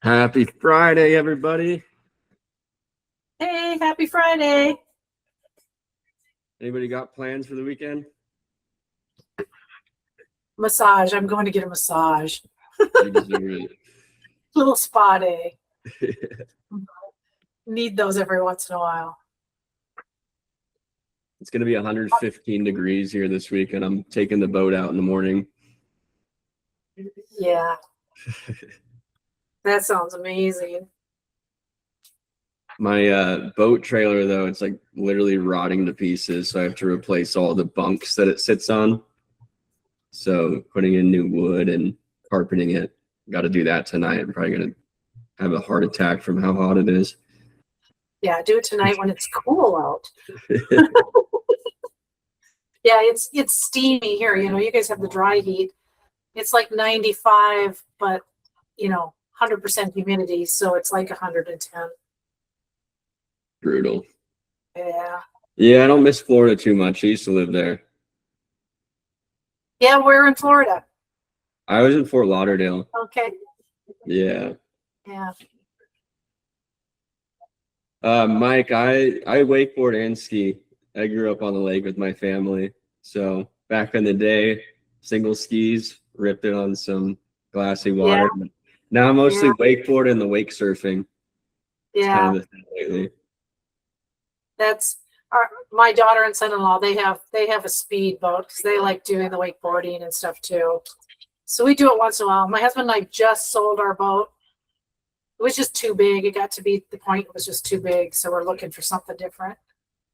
Happy Friday, everybody. Hey, happy Friday. Anybody got plans for the weekend? Massage. I'm going to get a massage. You deserve it. Little spa day. Need those every once in a while. It's going to be 115 degrees here this week, and I'm taking the boat out in the morning. Yeah. That sounds amazing. My boat trailer, though, it's like literally rotting to pieces, so I have to replace all the bunks that it sits on. So putting in new wood and carpeting it. Got to do that tonight. I'm probably going to have a heart attack from how hot it is. Yeah, do it tonight when it's cool out. Yeah, it's steamy here. You know, you guys have the dry heat. It's like 95, but, 100% humidity, so it's like 110. Brutal. Yeah. Yeah, I don't miss Florida too much. I used to live there. Yeah, we're in Florida. I was in Fort Lauderdale. Okay. Yeah. Yeah. Mike, I wakeboard and ski. I grew up on the lake with my family. So back in the day, single skis, ripped it on some glassy water. Yeah. Now mostly wakeboard and the wake surfing. It's Yeah. kind of the thing lately. That's my daughter and son-in-law. They have a speed boat because they like doing the wakeboarding and stuff too. So we do it once in a while. My husband and I just sold our boat. It was just too big. It got to be the point it was just too big. So we're looking for something different.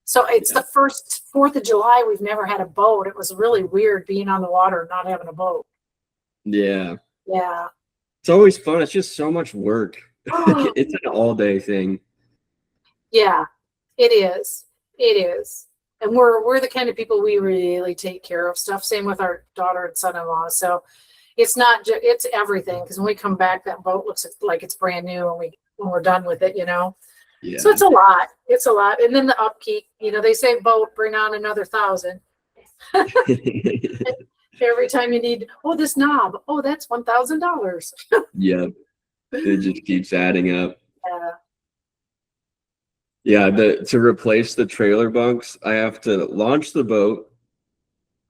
So it's the first 4th of July. We've never had a boat. It was really weird being on the water and not having a boat. Yeah. Yeah. It's always fun. It's just so much work. It's an all-day thing. Yeah, it is. It is. And we're the kind of people we really take care of stuff. Same with our daughter and son-in-law. So it's not just, it's everything. Because when we come back, that boat looks like it's brand new when we're done with it, Yeah. So it's a lot. It's a lot. And then the upkeep, they say boat, bring on another 1,000. Every time you need, this knob, that's $1,000. Yep. It just keeps adding up. Yeah. Yeah, to replace the trailer bunks, I have to launch the boat.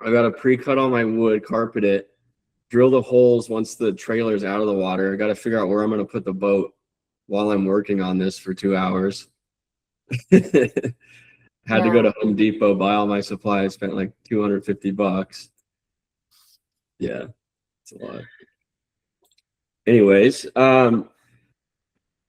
I got to pre-cut all my wood, carpet it, drill the holes once the trailer's out of the water. I got to figure out where I'm going to put the boat while I'm working on this for 2 hours. Had to go to Home Depot, buy all my supplies, spent like $250. Yeah, it's a lot. Anyways, all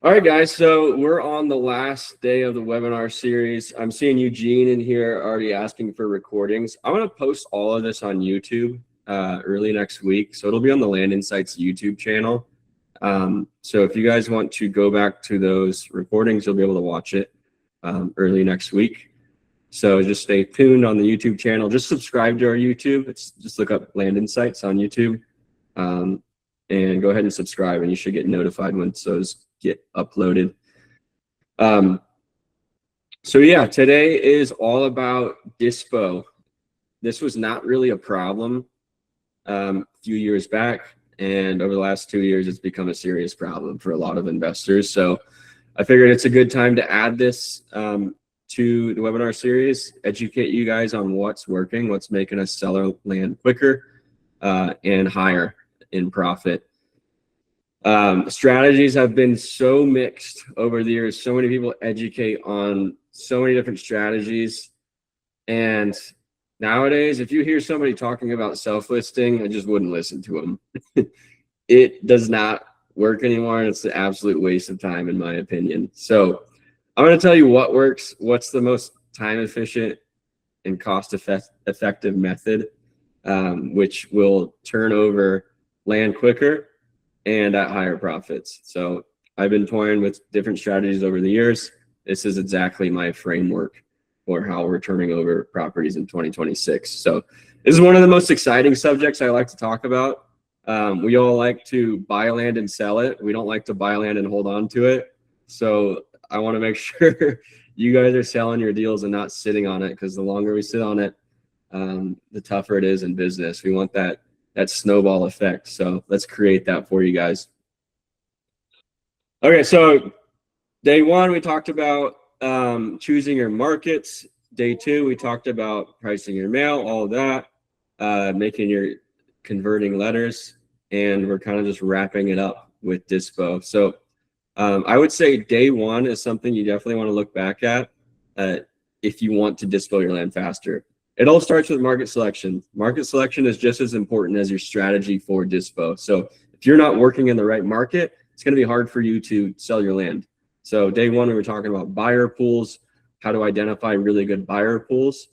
right, guys, so we're on the last day of the webinar series. I'm seeing Eugene in here already asking for recordings. I'm going to post all of this on YouTube early next week, so it'll be on the Land Insights YouTube channel. So if you guys want to go back to those recordings, you'll be able to watch it early next week. So just stay tuned on the YouTube channel. Just subscribe to our YouTube. Just look up Land Insights on YouTube. And go ahead and subscribe, and you should get notified once those get uploaded. So yeah, today is all about Dispo. This was not really a problem a few years back, and over the last 2 years, it's become a serious problem for a lot of investors. So I figured it's a good time to add this to the webinar series, educate you guys on what's working, what's making us sell our land quicker and higher in profit. Strategies have been so mixed over the years. So many people educate on so many different strategies. And nowadays, if you hear somebody talking about self-listing, I just wouldn't listen to them. It does not work anymore, and it's an absolute waste of time, in my opinion. So I'm going to tell you what works, what's the most time-efficient and cost-effective method, which will turn over land quicker and at higher profits. So I've been toying with different strategies over the years. This is exactly my framework for how we're turning over properties in 2026. So this is one of the most exciting subjects I like to talk about. We all like to buy land and sell it. We don't like to buy land and hold on to it. So I want to make sure you guys are selling your deals and not sitting on it, because the longer we sit on it, the tougher it is in business. We want that snowball effect. So let's create that for you guys. Okay, so day one, we talked about choosing your markets. Day two, we talked about pricing your mail, all of that, making your converting letters, and we're kind of just wrapping it up with Dispo. So I would say day one is something you definitely want to look back at if you want to Dispo your land faster. It all starts with market selection. Market selection is just as important as your strategy for Dispo. So if you're not working in the right market, it's going to be hard for you to sell your land. So day one, we were talking about buyer pools, how to identify really good buyer pools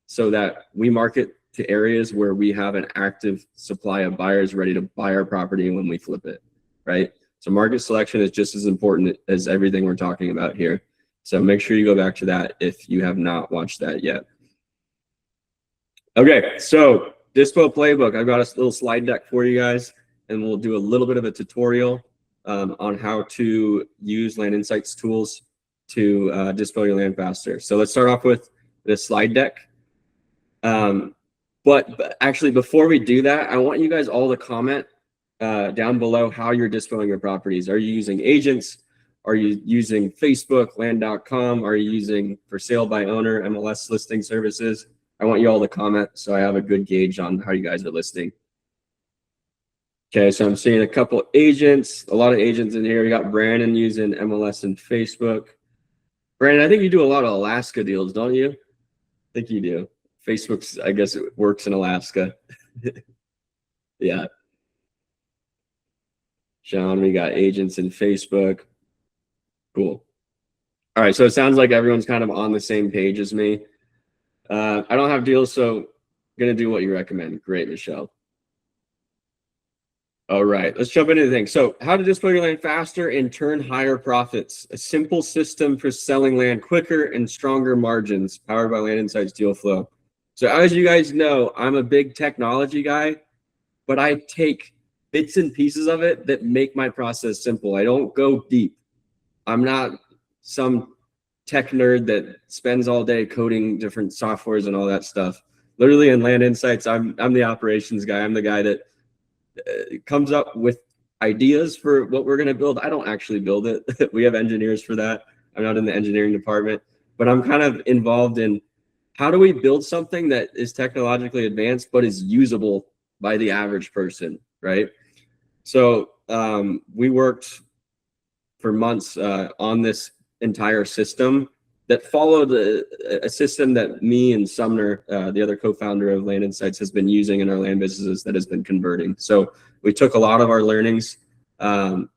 so that we market to areas where we have an active supply of buyers ready to buy our property when we flip it, right? So market selection is just as important as everything we're talking about here. So make sure you go back to that if you have not watched that yet. Okay, so Dispo Playbook. I've got a little slide deck for you guys, and we'll do a little bit of a tutorial on how to use Land Insights tools to Dispo your land faster. So let's start off with this slide deck. But actually, before we do that, I want you guys all to comment down below how you're dispoing your properties. Are you using agents? Are you using Facebook, land.com? Are you using for sale by owner, MLS listing services? I want you all to comment so I have a good gauge on how you guys are listing. Okay, so I'm seeing a couple agents, a lot of agents in here. We got Brandon using MLS and Facebook. Brandon, I think you do a lot of Alaska deals, don't you? I think you do. Facebook's, I guess it works in Alaska. Yeah. Sean, we got agents in Facebook. Cool. All right, so it sounds like everyone's kind of on the same page as me. I don't have deals, so I'm gonna do what you recommend. Great, Michelle. All right, let's jump into the thing. So how to display your land faster and turn higher profits. A simple system for selling land quicker and stronger margins, powered by Land Insights Deal Flow. So as you guys know, I'm a big technology guy, but I take bits and pieces of it that make my process simple. I don't go deep. I'm not some tech nerd that spends all day coding different softwares and all that stuff. Literally in Land Insights, I'm the operations guy. I'm the guy that comes up with ideas for what we're going to build. I don't actually build it. We have engineers for that. I'm not in the engineering department, but I'm kind of involved in how do we build something that is technologically advanced but is usable by the average person, right? So we worked for months on this entire system that followed a system that me and Sumner, the other co-founder of Land Insights, has been using in our land businesses that has been converting. So we took a lot of our learnings from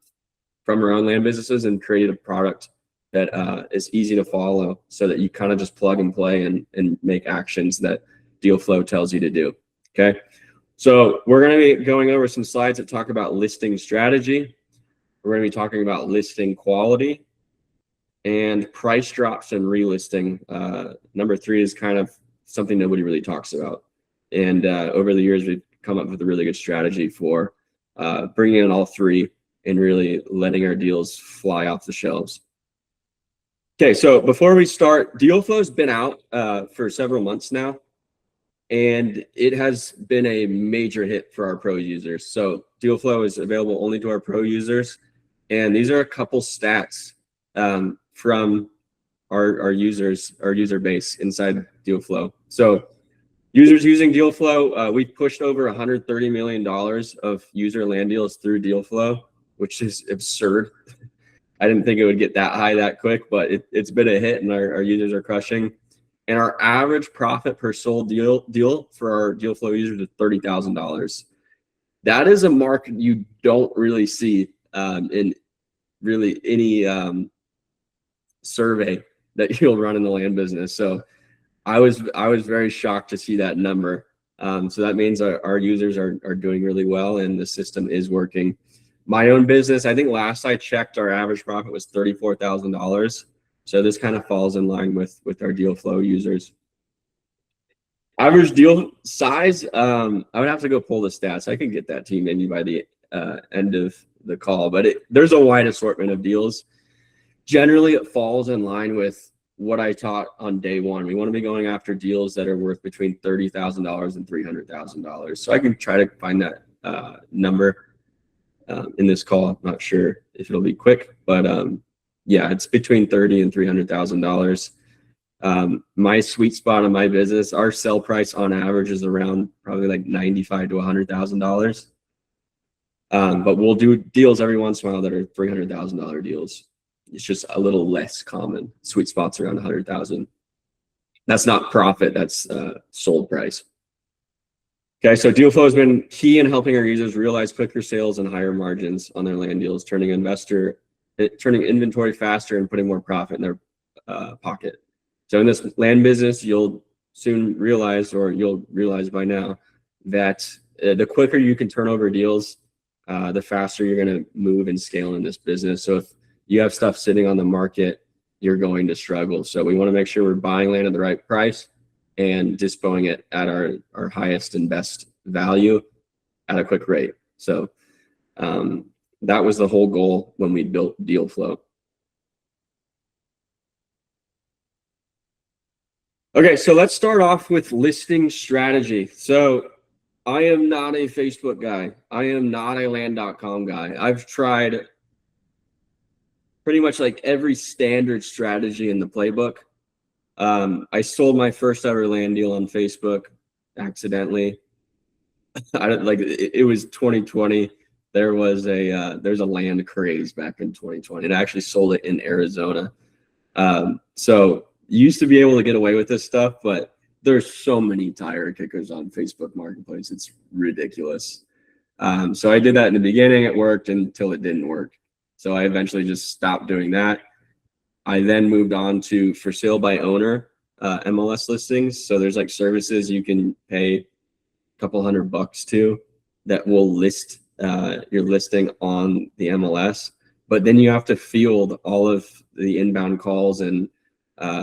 our own land businesses and created a product that is easy to follow so that you kind of just plug and play and make actions that Deal Flow tells you to do, okay? So we're going to be going over some slides that talk about listing strategy. We're going to be talking about listing quality and price drops and relisting. Number 3 is kind of something nobody really talks about. And over the years, we've come up with a really good strategy for bringing in all 3 and really letting our deals fly off the shelves. Okay, so before we start, Deal Flow's been out for several months now, and it has been a major hit for our pro users. So Deal Flow is available only to our pro users, and these are a couple stats from our users, our user base inside Deal Flow. So users using Deal Flow, we've pushed over $130 million of user land deals through Deal Flow, which is absurd. I didn't think it would get that high that quick, but it's been a hit and our users are crushing. And our average profit per sold deal for our Deal Flow users is $30,000. That is a mark you don't really see in really any survey that you'll run in the land business. So I was very shocked to see that number. So that means our users are doing really well and the system is working. My own business, I think last I checked, our average profit was $34,000. So this kind of falls in line with our Deal Flow users. Average deal size, I would have to go pull the stats. I can get that to you maybe by the end of the call, but there's a wide assortment of deals. Generally, it falls in line with what I taught on day one. We want to be going after deals that are worth between $30,000 and $300,000. So I can try to find that number in this call. I'm not sure if it'll be quick, but yeah, it's between $30,000 and $300,000. My sweet spot in my business, our sell price on average is around probably like $95,000 to $100,000. But we'll do deals every once in a while that are $300,000 deals. It's just a little less common. Sweet spots around 100,000. That's not profit. That's sold price. Okay, so deal flow has been key in helping our users realize quicker sales and higher margins on their land deals, turning inventory faster and putting more profit in their pocket. So in this land business, you'll soon realize, or you'll realize by now, that the quicker you can turn over deals, the faster you're going to move and scale in this business. So if you have stuff sitting on the market, you're going to struggle. So we want to make sure we're buying land at the right price and disposing it at our highest and best value at a quick rate. So that was the whole goal when we built Deal Flow. Okay, so let's start off with listing strategy. So I am not a Facebook guy. I am not a land.com guy. I've tried pretty much like every standard strategy in the playbook. I sold my first ever land deal on Facebook accidentally. It was 2020. There's a land craze back in 2020, and I actually sold it in Arizona. So used to be able to get away with this stuff, but there's so many tire kickers on Facebook Marketplace. It's ridiculous. So I did that in the beginning. It worked until it didn't work. So I eventually just stopped doing that. I then moved on to for sale by owner MLS listings. So there's like services you can pay a couple $100 to that will list your listing on the MLS. But then you have to field all of the inbound calls and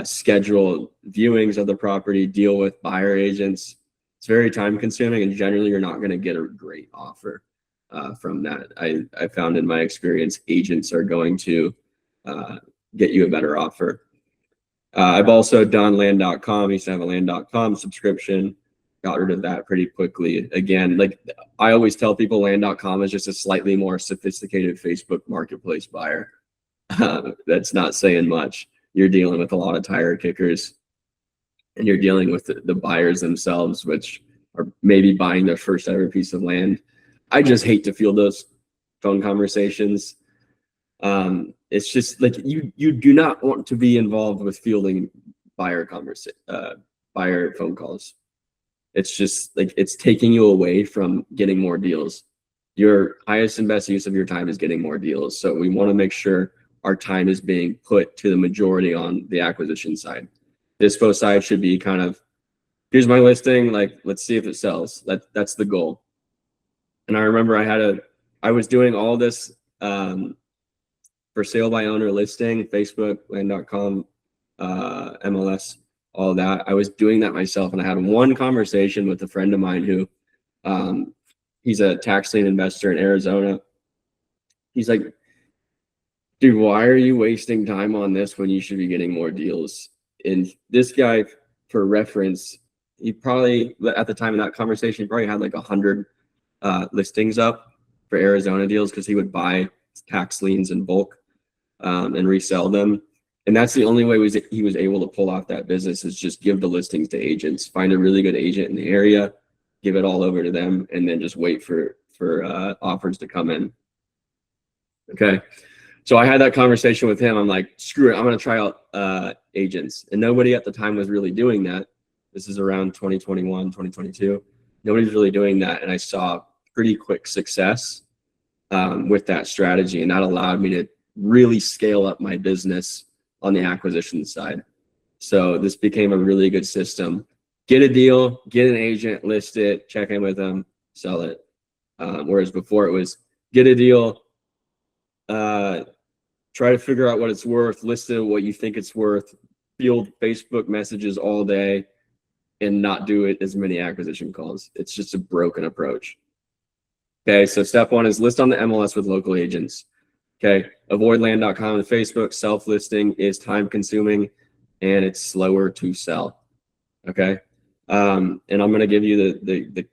schedule viewings of the property, deal with buyer agents. It's very time consuming, and generally you're not going to get a great offer from that. I found in my experience, agents are going to get you a better offer. I've also done land.com. I used to have a land.com subscription, got rid of that pretty quickly. Again, like I always tell people, land.com is just a slightly more sophisticated Facebook Marketplace buyer. That's not saying much. You're dealing with a lot of tire kickers, and you're dealing with the buyers themselves, which are maybe buying their first ever piece of land. I just hate to field those phone conversations. It's just like you do not want to be involved with fielding buyer phone calls. It's just like it's taking you away from getting more deals. Your highest and best use of your time is getting more deals. So we want to make sure our time is being put to the majority on the acquisition side. Dispo side should be kind of, here's my listing, like let's see if it sells. That's the goal. And I remember I was doing all this for sale by owner listing, Facebook, land.com, MLS, all that. I was doing that myself, and I had one conversation with a friend of mine who he's a tax lien investor in Arizona. He's like, dude, why are you wasting time on this when you should be getting more deals? And this guy, for reference, he probably, at the time of that conversation, he probably had like 100 listings up for Arizona deals, because he would buy tax liens in bulk and resell them. And that's the only way he was able to pull off that business, is just give the listings to agents, find a really good agent in the area, give it all over to them, and then just wait for offers to come in. Okay. So I had that conversation with him. I'm like, screw it, I'm going to try out agents. And nobody at the time was really doing that. This is around 2021, 2022. Nobody's really doing that. And I saw pretty quick success with that strategy. And that allowed me to really scale up my business on the acquisition side. So this became a really good system. Get a deal, get an agent, list it, check in with them, sell it. Whereas before it was get a deal, try to figure out what it's worth, list it what you think it's worth, field Facebook messages all day, and not do it as many acquisition calls. It's just a broken approach. Okay, so step one is list on the MLS with local agents. Okay, avoid land.com and Facebook. Self-listing is time consuming and it's slower to sell. Okay, and I'm going to give you the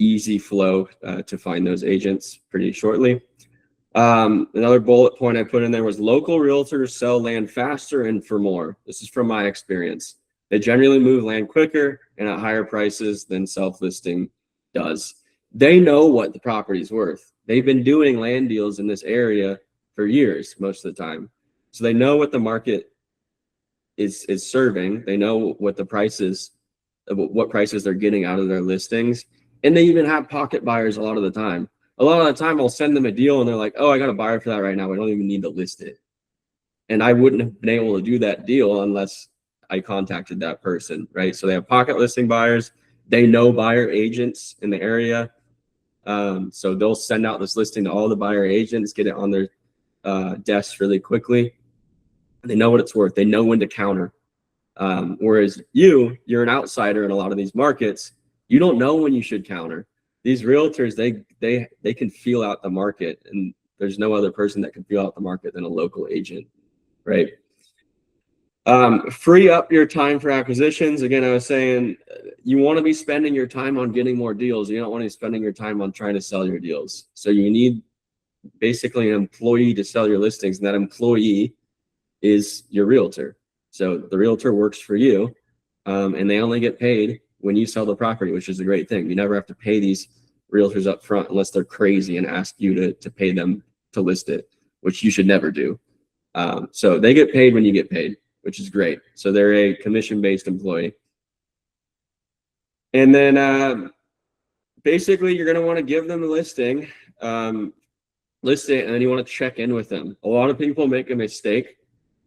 easy flow to find those agents pretty shortly. Another bullet point I put in there was local realtors sell land faster and for more. This is from my experience. They generally move land quicker and at higher prices than self-listing does. They know what the property's worth. They've been doing land deals in this area for years, most of the time. So they know what the market is serving. They know what the prices, what prices they're getting out of their listings. And they even have pocket buyers a lot of the time. A lot of the time I'll send them a deal and they're like, oh, I got a buyer for that right now. I don't even need to list it. And I wouldn't have been able to do that deal unless I contacted that person, right? So they have pocket listing buyers. They know buyer agents in the area. So they'll send out this listing to all the buyer agents, get it on their desks really quickly. They know what it's worth. They know when to counter. Whereas you're an outsider in a lot of these markets. You don't know when you should counter. These realtors, they can feel out the market, and there's no other person that can feel out the market than a local agent, right? Free up your time for acquisitions. Again, I was saying you want to be spending your time on getting more deals. You don't want to be spending your time on trying to sell your deals. So you need basically an employee to sell your listings, and that employee is your realtor. So the realtor works for you, and they only get paid when you sell the property, which is a great thing. You never have to pay these realtors up front unless they're crazy and ask you to pay them to list it, which you should never do. So they get paid when you get paid, which is great. So they're a commission-based employee. And then basically you're gonna wanna give them a listing, list it, and then you wanna check in with them. A lot of people make a mistake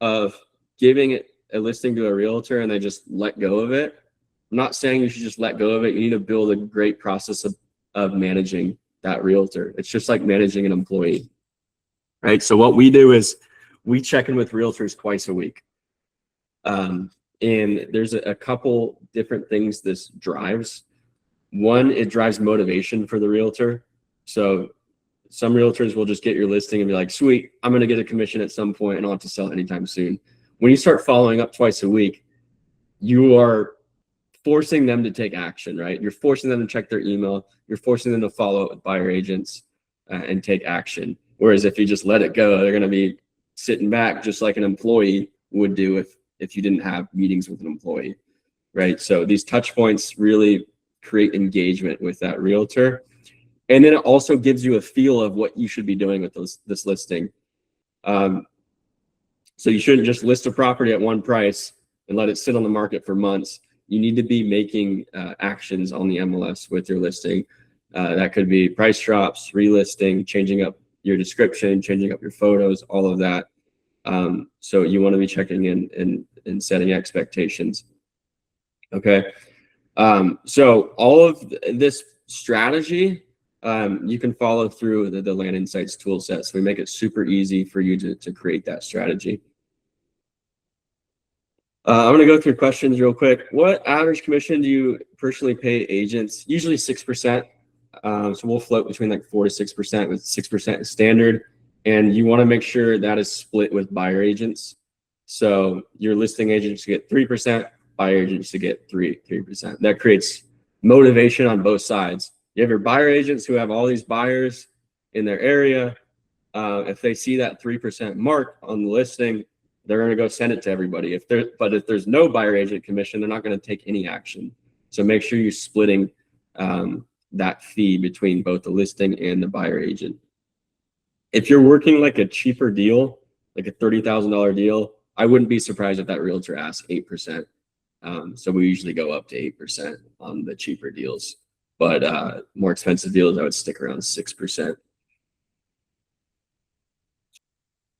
of giving it a listing to a realtor and they just let go of it. I'm not saying you should just let go of it. You need to build a great process of managing that realtor. It's just like managing an employee, right? So what we do is we check in with realtors twice a week. And there's a couple different things this drives. One, it drives motivation for the realtor. So some realtors will just get your listing and be like, sweet, I'm going to get a commission at some point and I don't have to sell anytime soon. When you start following up twice a week, you are forcing them to take action, right? You're forcing them to check their email. You're forcing them to follow up with buyer agents and take action. Whereas if you just let it go, they're going to be sitting back just like an employee would do if you didn't have meetings with an employee, right? So these touch points really create engagement with that realtor. And then it also gives you a feel of what you should be doing with this listing. So you shouldn't just list a property at one price and let it sit on the market for months. You need to be making actions on the MLS with your listing. That could be price drops, relisting, changing up your description, changing up your photos, all of that. So you want to be checking in and setting expectations. Okay. So all of this strategy, you can follow through the Land Insights tool set. So we make it super easy for you to create that strategy. I'm going to go through questions real quick. What average commission do you personally pay agents? Usually 6%. So we'll float between like 4 to 6%, with 6% is standard. And you want to make sure that is split with buyer agents. So your listing agents get 3%, buyer agents to get 3%. That creates motivation on both sides. You have your buyer agents who have all these buyers in their area. If they see that 3% mark on the listing, they're going to go send it to everybody. But if there's no buyer agent commission, they're not going to take any action. So make sure you're splitting that fee between both the listing and the buyer agent. If you're working like a cheaper deal, like a $30,000 deal, I wouldn't be surprised if that realtor asks 8%. So we usually go up to 8% on the cheaper deals, but more expensive deals, I would stick around 6%.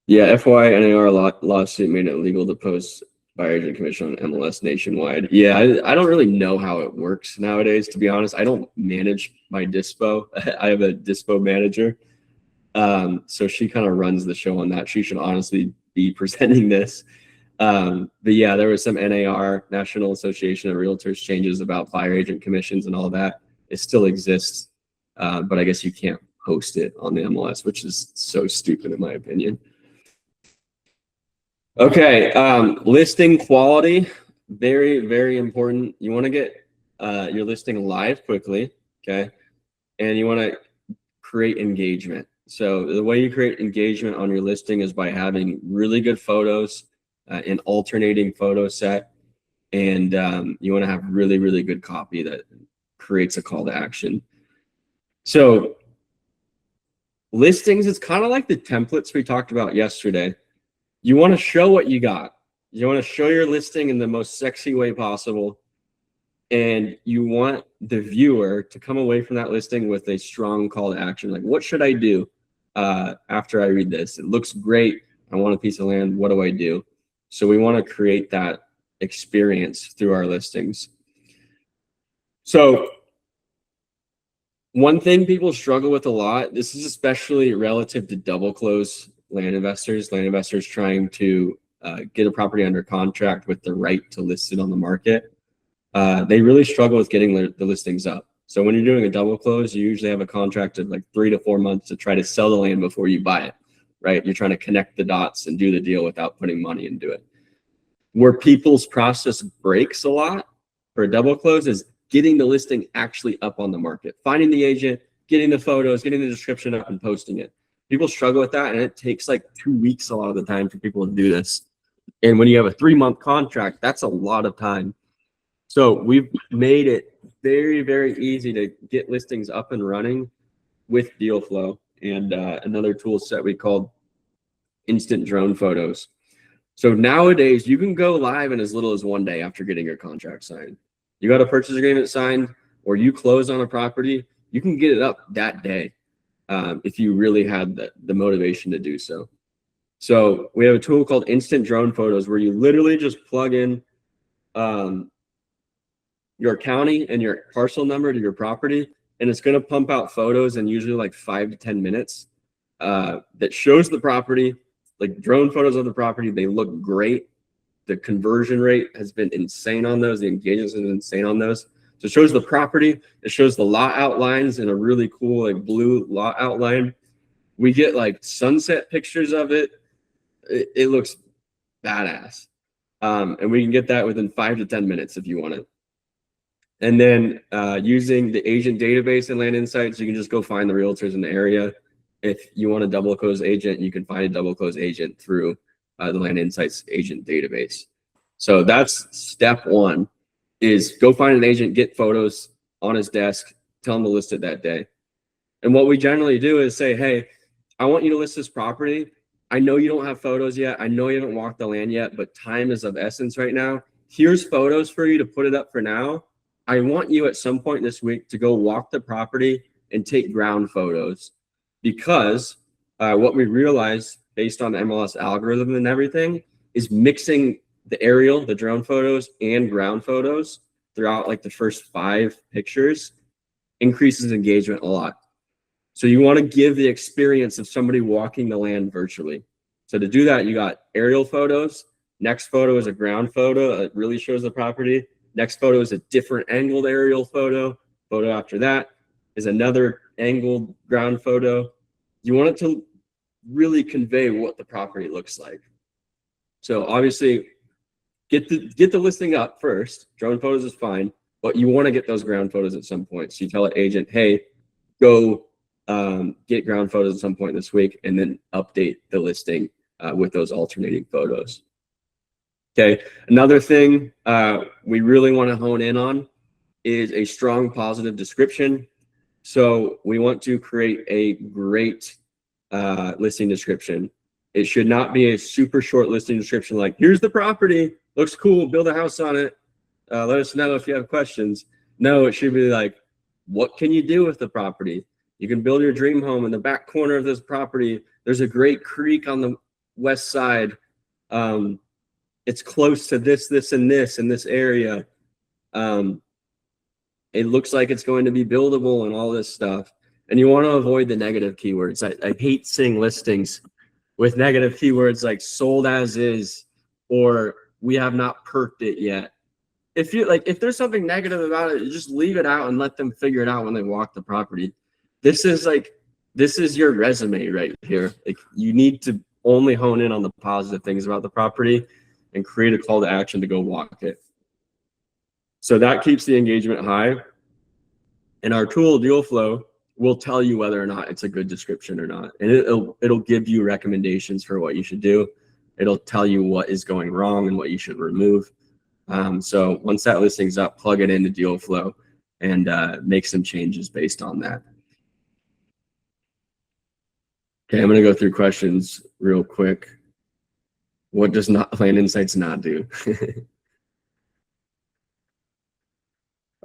Yeah, FYI, NAR lawsuit made it illegal to post buyer agent commission on MLS nationwide. Yeah, I don't really know how it works nowadays, to be honest. I don't manage my dispo. I have a dispo manager. So she kind of runs the show on that. She should honestly be presenting this. But yeah, there was some NAR, National Association of Realtors, changes about buyer agent commissions and all that. It still exists, but I guess you can't post it on the MLS, which is so stupid in my opinion. Okay, listing quality, very, very important. You want to get your listing live quickly, okay? and you want to create engagement. So the way you create engagement on your listing is by having really good photos, an alternating photo set, and you want to have really, really good copy that creates a call to action. So listings, it's kind of like the templates we talked about yesterday. You want to show what you got. You want to show your listing in the most sexy way possible. And you want the viewer to come away from that listing with a strong call to action. Like, what should I do after I read this? It looks great. I want a piece of land. What do I do? So we want to create that experience through our listings. So one thing people struggle with a lot, this is especially relative to double close land investors trying to get a property under contract with the right to list it on the market. They really struggle with getting the listings up. So when you're doing a double close, you usually have a contract of like 3 to 4 months to try to sell the land before you buy it, right? You're trying to connect the dots and do the deal without putting money into it. Where people's process breaks a lot for a double close is getting the listing actually up on the market, finding the agent, getting the photos, getting the description up and posting it. People struggle with that, and it takes like 2 weeks a lot of the time for people to do this. And when you have a 3-month contract, that's a lot of time. So we've made it very, very easy to get listings up and running with deal flow and another tool set we called instant drone photos. So nowadays you can go live in as little as 1 day after getting your contract signed. You got a purchase agreement signed or you close on a property, you can get it up that day if you really had the motivation to do so. So we have a tool called instant drone photos where you literally just plug in your county and your parcel number to your property, and it's going to pump out photos in usually like 5 to 10 minutes that shows the property, like drone photos of the property. They look great. The conversion rate has been insane on those. The engagement has been insane on those. So it shows the property. It shows the lot outlines in a really cool like blue lot outline. We get like sunset pictures of it. It looks badass. And we can get that within 5 to 10 minutes if you want it. And then using the agent database and Land Insights, you can just go find the realtors in the area. If you want a double close agent, you can find a double close agent through the Land Insights agent database. So that's step one, is go find an agent, get photos on his desk, tell him to list it that day. And what we generally do is say, hey, I want you to list this property. I know you don't have photos yet. I know you haven't walked the land yet, but time is of essence right now. Here's photos for you to put it up for now. I want you at some point this week to go walk the property and take ground photos, because what we realized based on the MLS algorithm and everything is mixing the aerial, the drone photos and ground photos throughout like the first 5 pictures increases engagement a lot. So you want to give the experience of somebody walking the land virtually. So to do that, you got aerial photos. Next photo is a ground photo that really shows the property. Next photo is a different angled aerial photo. Photo after that is another angled ground photo. You want it to really convey what the property looks like. So obviously get the listing up first. Drone photos is fine, but you want to get those ground photos at some point. So you tell an agent, hey, go get ground photos at some point this week, and then update the listing with those alternating photos. Okay, another thing we really want to hone in on is a strong positive description. So we want to create a great listing description. It should not be a super short listing description like, here's the property, looks cool, build a house on it, let us know if you have questions. No, it should be like, what can you do with the property? You can build your dream home in the back corner of this property. There's a great creek on the west side. It's close to this, and this in this area. It looks like it's going to be buildable and all this stuff. And you want to avoid the negative keywords. I hate seeing listings with negative keywords like sold as is, or we have not perked it yet. If there's something negative about it, just leave it out and let them figure it out when they walk the property. This is your resume right here. Like, you need to only hone in on the positive things about the property and create a call to action to go walk it. So that keeps the engagement high. And our tool, Deal Flow, will tell you whether or not it's a good description or not. And it'll give you recommendations for what you should do. It'll tell you what is going wrong and what you should remove. So once that listing's up, plug it into Deal Flow and make some changes based on that. Okay, I'm going to go through questions real quick. What does Land Insights not do?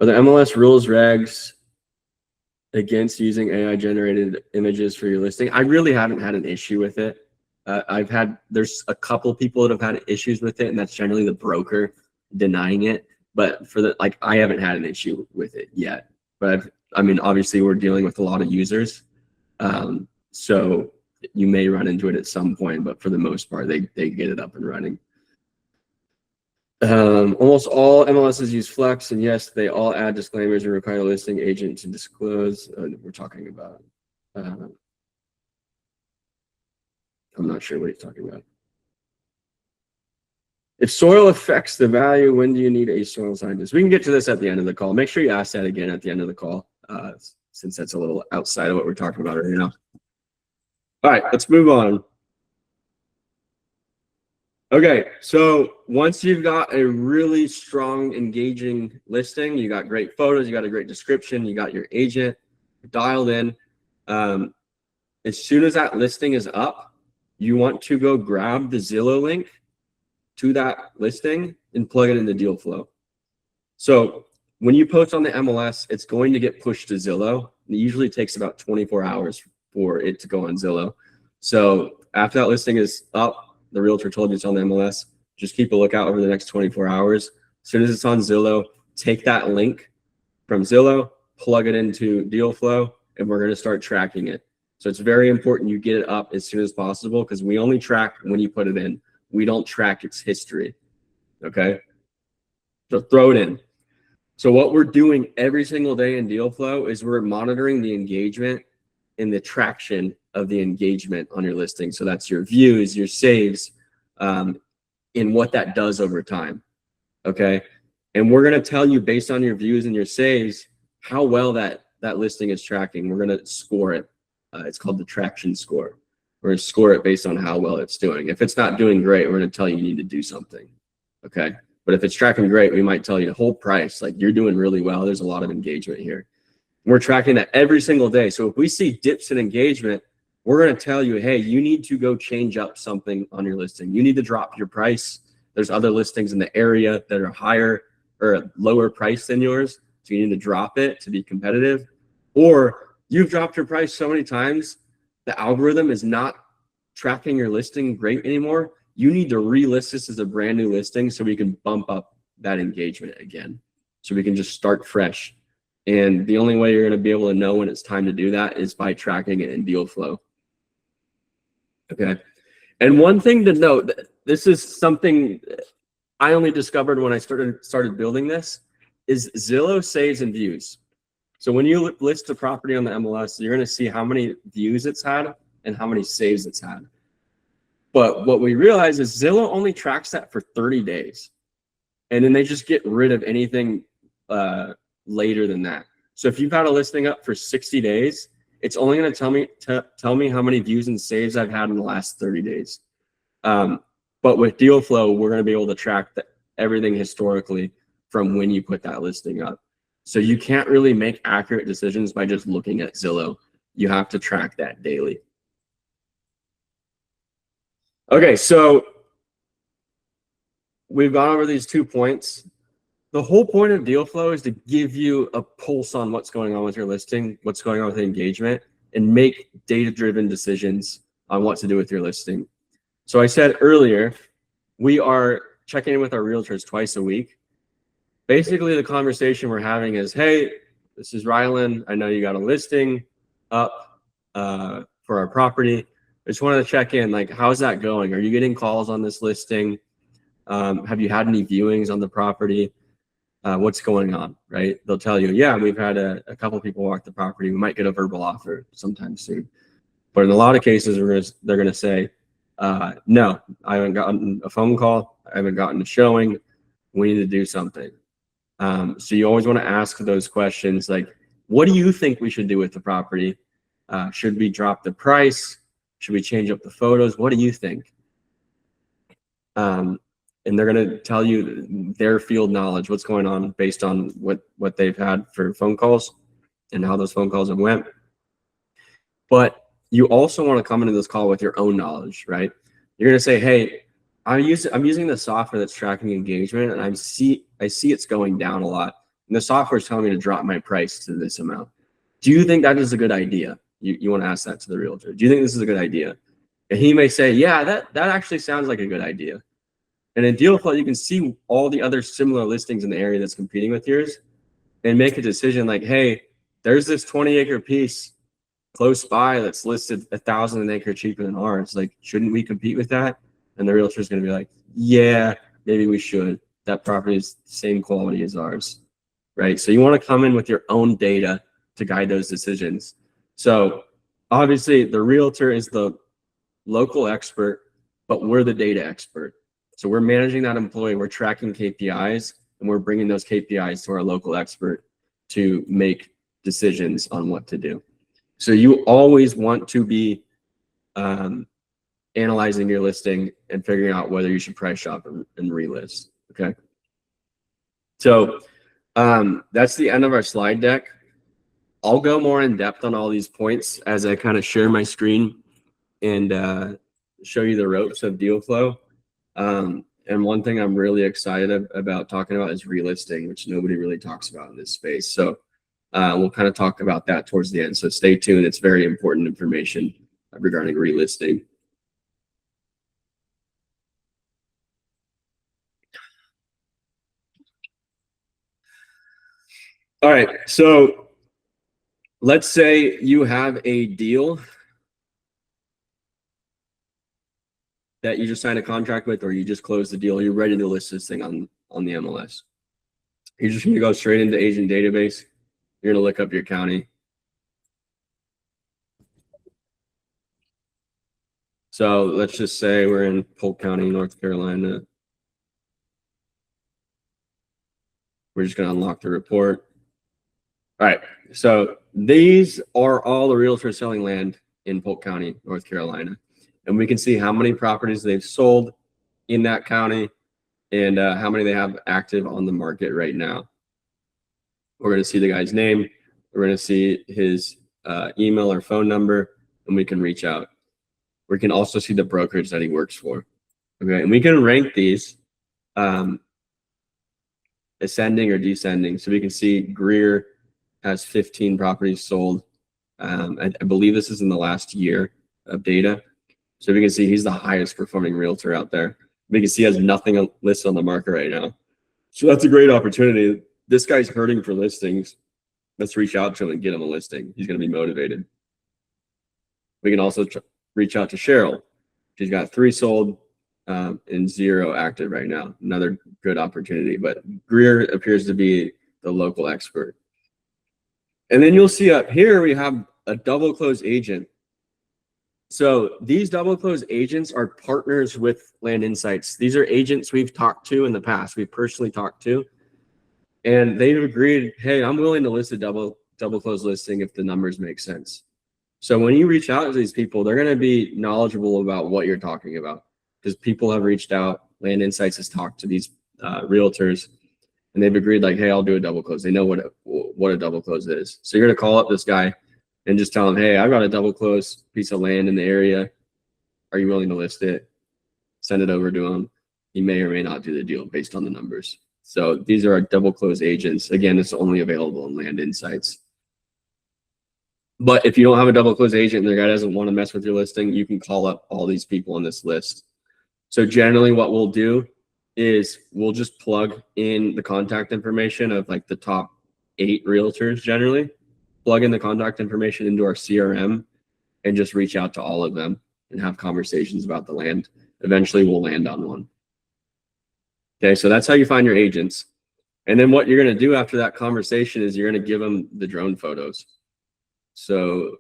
Are the MLS rules, regs against using AI generated images for your listing? I really haven't had an issue with it. There's a couple people that have had issues with it, and that's generally the broker denying it. But I haven't had an issue with it yet. But I mean, obviously we're dealing with a lot of users. So you may run into it at some point, but for the most part, they get it up and running. Almost all MLSs use Flex, and yes, they all add disclaimers and require the listing agent to disclose. We're talking about, I'm not sure what he's talking about. If soil affects the value, when do you need a soil scientist? We can get to this at the end of the call. Make sure you ask that again at the end of the call, since that's a little outside of what we're talking about right now. All right, let's move on. Okay, so once you've got a really strong, engaging listing, you got great photos, you got a great description, you got your agent dialed in. As soon as that listing is up, you want to go grab the Zillow link to that listing and plug it into Deal Flow. So when you post on the MLS, it's going to get pushed to Zillow. It usually takes about 24 hours for it to go on Zillow. So after that listing is up, the realtor told you it's on the MLS, just keep a lookout over the next 24 hours. As soon as it's on Zillow, take that link from Zillow, plug it into Deal Flow, and we're going to start tracking it. So it's very important you get it up as soon as possible, because we only track when you put it in. We don't track its history. Okay? So throw it in. So what we're doing every single day in Deal Flow is we're monitoring the engagement and the traction of the engagement on your listing. So that's your views, your saves, and what that does over time. Okay. And we're going to tell you based on your views and your saves, how well that listing is tracking. We're going to score it. It's called the traction score. We're going to score it based on how well it's doing. If it's not doing great, we're going to tell you need to do something. Okay. But if it's tracking great, we might tell you hold price. Like, you're doing really well. There's a lot of engagement here. We're tracking that every single day. So if we see dips in engagement, we're going to tell you, hey, you need to go change up something on your listing. You need to drop your price. There's other listings in the area that are higher or lower price than yours. So you need to drop it to be competitive. Or you've dropped your price so many times, the algorithm is not tracking your listing great anymore. You need to relist this as a brand new listing so we can bump up that engagement again. So we can just start fresh. And the only way you're going to be able to know when it's time to do that is by tracking it in Deal Flow. Okay. And one thing to note, this is something I only discovered when I started building this, is Zillow saves and views. So when you list a property on the MLS, you're going to see how many views it's had and how many saves it's had. But what we realize is Zillow only tracks that for 30 days. And then they just get rid of anything later than that. So if you've had a listing up for 60 days, it's only going to tell me how many views and saves I've had in the last 30 days. But with Deal Flow, we're going to be able to track everything historically from when you put that listing up. So you can't really make accurate decisions by just looking at Zillow. You have to track that daily. Okay, so we've gone over these 2 points. The whole point of Deal Flow is to give you a pulse on what's going on with your listing, what's going on with the engagement, and make data-driven decisions on what to do with your listing. So I said earlier, we are checking in with our realtors twice a week. Basically, the conversation we're having is, hey, this is Rylan. I know you got a listing up for our property. I just wanted to check in, like, how's that going? Are you getting calls on this listing? Have you had any viewings on the property? What's going on, right? They'll tell you, yeah, we've had a couple people walk the property. We might get a verbal offer sometime soon. But in a lot of cases, they're going to say, no, I haven't gotten a phone call. I haven't gotten a showing. We need to do something. So you always want to ask those questions, like, what do you think we should do with the property? Should we drop the price? Should we change up the photos? What do you think? And they're going to tell you their field knowledge, what's going on based on what they've had for phone calls and how those phone calls have went. But you also want to come into this call with your own knowledge, right? You're going to say, hey, I'm using the software that's tracking engagement, and I see it's going down a lot. And the software is telling me to drop my price to this amount. Do you think that is a good idea? You want to ask that to the realtor. Do you think this is a good idea? And he may say, yeah, that actually sounds like a good idea. And in deal flow, you can see all the other similar listings in the area that's competing with yours and make a decision like, hey, there's this 20-acre piece close by that's listed 1,000 an acre cheaper than ours. Like, shouldn't we compete with that? And the realtor is going to be like, yeah, maybe we should. That property is the same quality as ours, right? So you want to come in with your own data to guide those decisions. So obviously the realtor is the local expert, but we're the data expert. So we're managing that employee, we're tracking KPIs, and we're bringing those KPIs to our local expert to make decisions on what to do. So you always want to be analyzing your listing and figuring out whether you should price shop and relist, okay? So that's the end of our slide deck. I'll go more in depth on all these points as I kind of share my screen and show you the ropes of deal flow. And one thing I'm really excited about talking about is relisting, which nobody really talks about in this space. So we'll kind of talk about that towards the end. So stay tuned. It's very important information regarding relisting. All right. So let's say you have a deal that you just signed a contract with, or you just closed the deal. You're ready to list this thing on the MLS. You're just going to go straight into agent database. You're going to look up your county. So let's just say we're in Polk County, North Carolina. We're just going to unlock the report. All right. So these are all the realtors selling land in Polk County, North Carolina. And we can see how many properties they've sold in that county and how many they have active on the market right now. We're going to see the guy's name. We're going to see his email or phone number, and we can reach out. We can also see the brokerage that he works for. Okay, and we can rank these ascending or descending. So we can see Greer has 15 properties sold. I believe this is in the last year of data. So we can see he's the highest performing realtor out there. We can see he has nothing listed on the market right now. So that's a great opportunity. This guy's hurting for listings. Let's reach out to him and get him a listing. He's going to be motivated. We can also reach out to Cheryl. She's got 3 sold and 0 active right now. Another good opportunity, but Greer appears to be the local expert. And then you'll see up here, we have a double close agent. So these double close agents are partners with Land Insights. These are agents we've talked to in the past. We've personally talked to, and they've agreed, hey, I'm willing to list a double close listing if the numbers make sense. So when you reach out to these people, they're going to be knowledgeable about what you're talking about, because people have reached out. Land Insights has talked to these realtors, and they've agreed like, hey, I'll do a double close. They know what a double close is. So you're going to call up this guy and just tell him, hey, I've got a double close piece of land in the area. Are you willing to list it? Send it over to him. He may or may not do the deal based on the numbers. So these are our double close agents. Again, it's only available in Land Insights. But if you don't have a double close agent and the guy doesn't want to mess with your listing, you can call up all these people on this list. So generally what we'll do is we'll just plug in the contact information of like the top 8 realtors generally, plug in the contact information into our CRM and just reach out to all of them and have conversations about the land. Eventually we'll land on one. Okay, so that's how you find your agents. And then what you're going to do after that conversation is you're going to give them the drone photos. So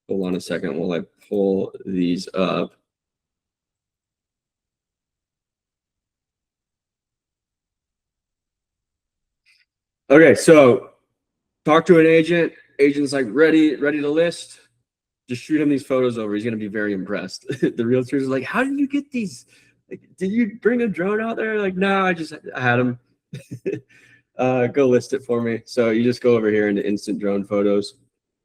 hold on a second while I pull these up. Okay, so Talk to an agent. Agent's like ready to list. Just shoot him these photos over. He's gonna be very impressed. The realtors are like, "How did you get these? Like, did you bring a drone out there?" Like, no, I had him. Go list it for me. So you just go over here into instant drone photos,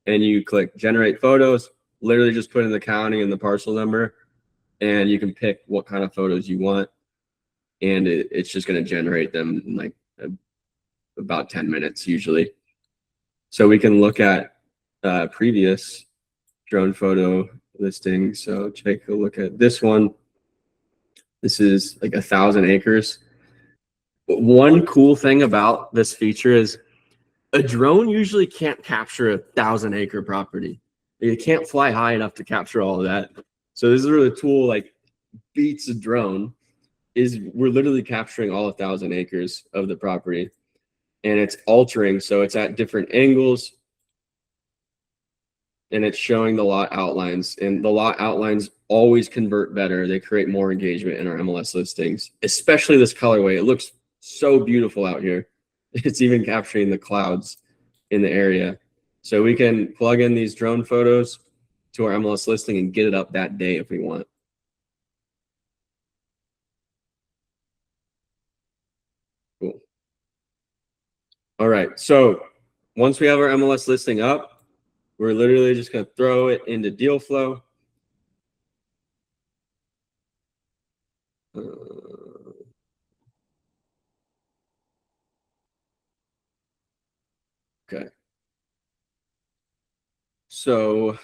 and you click generate photos. Literally just put in the county and the parcel number, and you can pick what kind of photos you want, and it's just gonna generate them in like about 10 minutes usually. So we can look at previous drone photo listings. So take a look at this one. This is like 1,000 acres. One cool thing about this feature is a drone usually can't capture 1,000-acre property. It can't fly high enough to capture all of that. So this is where the tool like beats a drone. Is we're literally capturing all 1,000 acres of the property, and it's altering, so it's at different angles, and it's showing the lot outlines, and the lot outlines always convert better. They create more engagement in our MLS listings, especially this colorway. It looks so beautiful out here. It's even capturing the clouds in the area. So we can plug in these drone photos to our MLS listing and get it up that day if we want. Cool. All right, so once we have our MLS listing up, we're literally just going to throw it into deal flow. Okay. So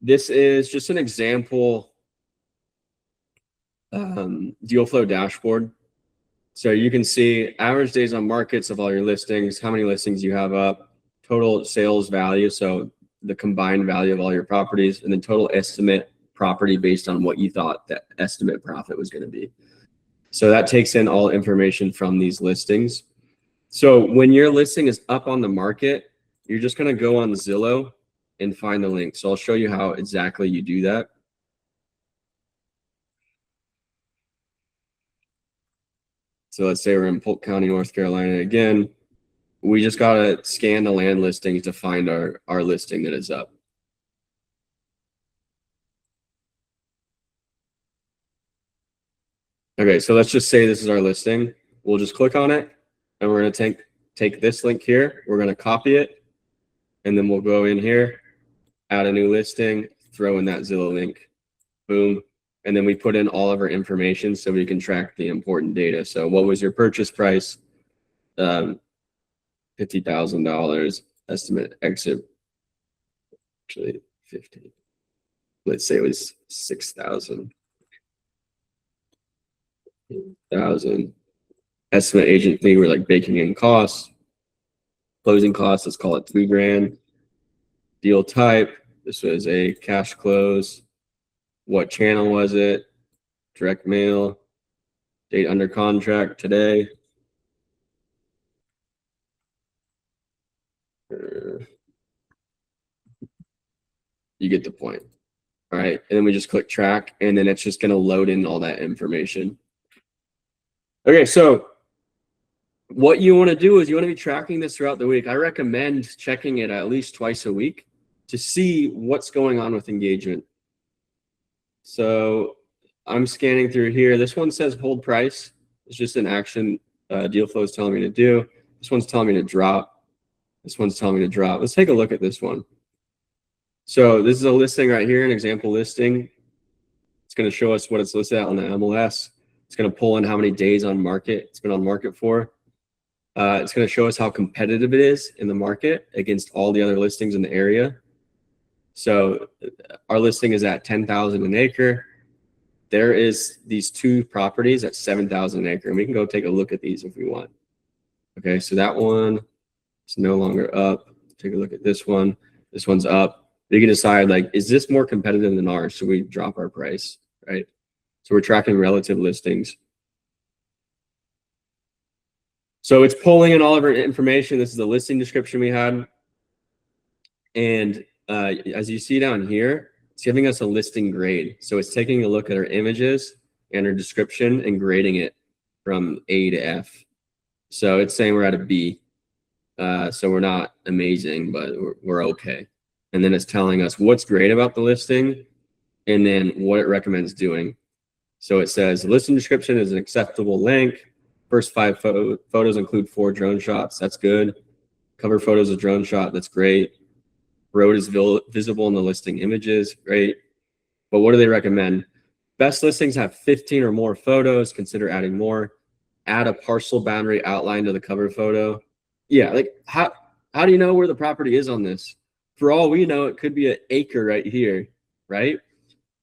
this is just an example deal flow dashboard. So you can see average days on markets of all your listings, how many listings you have up, total sales value, so the combined value of all your properties, and then total estimate property based on what you thought that estimate profit was going to be. So that takes in all information from these listings. So when your listing is up on the market, you're just going to go on Zillow and find the link. So I'll show you how exactly you do that. So let's say we're in Polk County, North Carolina again. We just got to scan the land listings to find our listing that is up. Okay, so let's just say this is our listing. We'll just click on it, and we're going to take this link here. We're going to copy it, and then we'll go in here, add a new listing, throw in that Zillow link, boom. And then we put in all of our information so we can track the important data. So what was your purchase price? $50,000 estimate exit. Actually, 50. Let's say it was 6,000. Estimate agent fee, we're like baking in costs. Closing costs, let's call it $3,000. Deal type, this was a cash close. What channel was it? Direct mail. Date under contract today. You get the point. All right, and then we just click track, and then it's just going to load in all that information. Okay, so what you want to do is you want to be tracking this throughout the week. I recommend checking it at least twice a week to see what's going on with engagement. So I'm scanning through here. This one says hold price. It's just an action deal flow is telling me to do. This one's telling me to drop. This one's telling me to drop. Let's take a look at this one. So this is a listing right here, an example listing. It's going to show us what it's listed at on the MLS. It's going to pull in how many days on market it's been on market for. It's going to show us how competitive it is in the market against all the other listings in the area. So our listing is at 10,000 an acre. There is these two properties at 7,000 an acre, and we can go take a look at these if we want. Okay, so that one is no longer up. Take a look at this one. This one's up. You can decide, like, is this more competitive than ours? So we drop our price, right? So we're tracking relative listings. So it's pulling in all of our information. This is the listing description we had. And as you see down here, it's giving us a listing grade. So it's taking a look at our images and our description and grading it from A to F. So it's saying we're at a B. So we're not amazing, but we're okay. And then it's telling us what's great about the listing and then what it recommends doing. So it says the listing description is an acceptable length. First 5 photos include 4 drone shots. That's good. Cover photos of drone shot. That's great. Road is visible in the listing images. Great. But what do they recommend? Best listings have 15 or more photos. Consider adding more. Add a parcel boundary outline to the cover photo. Yeah, like how do you know where the property is on this? For all we know, it could be an acre right here, right?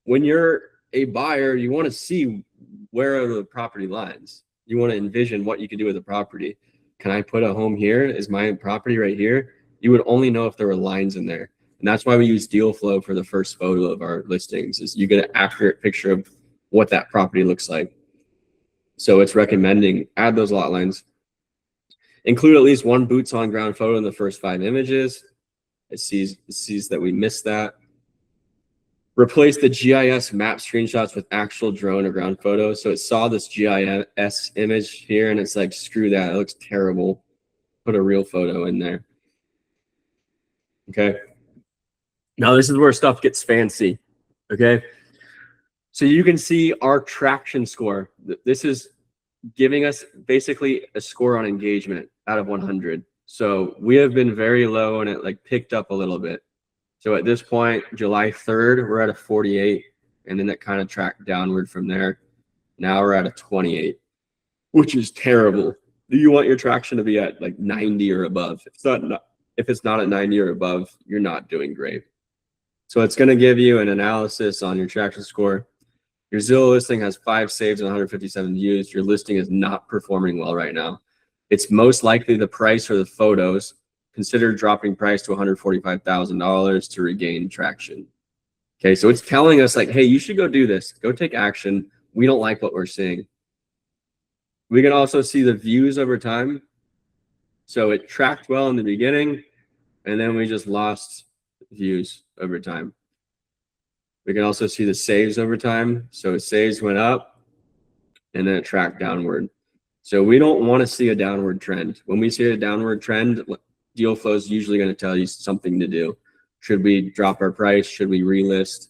When you're a buyer, you want to see where are the property lines. You want to envision what you can do with the property. Can I put a home here? Is my property right here? You would only know if there were lines in there. And that's why we use deal flow for the first photo of our listings, is you get an accurate picture of what that property looks like. So it's recommending add those lot lines. Include at least 1 boots on ground photo in the first 5 images. It sees that we missed that. Replace the GIS map screenshots with actual drone or ground photos. So it saw this GIS image here and it's like, screw that. It looks terrible. Put a real photo in there. Okay. Now this is where stuff gets fancy. Okay. So you can see our traction score. This is giving us basically a score on engagement out of 100. So we have been very low and it like picked up a little bit. So at this point, July 3rd, we're at a 48, and then it kind of tracked downward from there. Now we're at a 28, which is terrible. You want your traction to be at like 90 or above. If it's not at 90 or above, you're not doing great. So it's going to give you an analysis on your traction score. Your Zillow listing has 5 saves and 157 views. Your listing is not performing well right now. It's most likely the price or the photos. Consider dropping price to $145,000 to regain traction. Okay, so it's telling us like, hey, you should go do this. Go take action. We don't like what we're seeing. We can also see the views over time. So it tracked well in the beginning, and then we just lost views over time. We can also see the saves over time. So saves went up, and then it tracked downward. So we don't want to see a downward trend. When we see a downward trend, deal flow is usually going to tell you something to do. Should we drop our price? Should we relist?